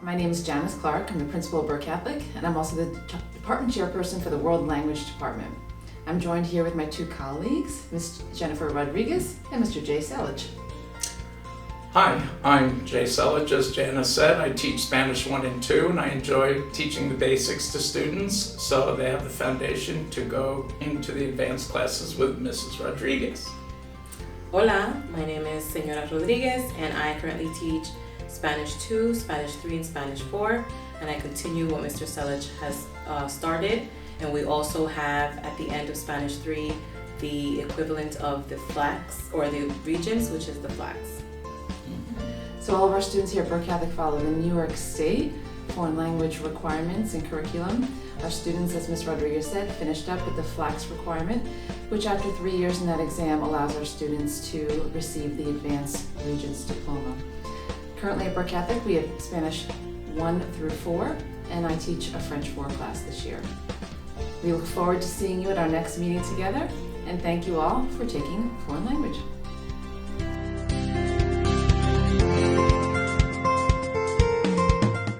My name is Janice Clark. I'm the principal of Burke Catholic, and I'm also the department chairperson for the World Language Department. I'm joined here with my two colleagues, Ms. Jennifer Rodriguez and Mr. Jay Selich. Hi, I'm Jay Selich. As Janice said, I teach Spanish 1 and 2, and I enjoy teaching the basics to students so they have the foundation to go into the advanced classes with Mrs. Rodriguez. Hola, my name is Señora Rodriguez, and I currently teach Spanish 2, Spanish 3, and Spanish 4, and I continue what Mr. Selich has started. And we also have, at the end of Spanish 3, the equivalent of the FLACS, or the Regents, which is the FLACS. So all of our students here at Burke Catholic follow the New York State foreign language requirements and curriculum. Our students, as Ms. Rodriguez said, finished up with the FLACS requirement, which after 3 years in that exam allows our students to receive the Advanced Regents Diploma. Currently at Burke Catholic, we have Spanish 1 through 4, and I teach a French 4 class this year. We look forward to seeing you at our next meeting together, and thank you all for taking foreign language.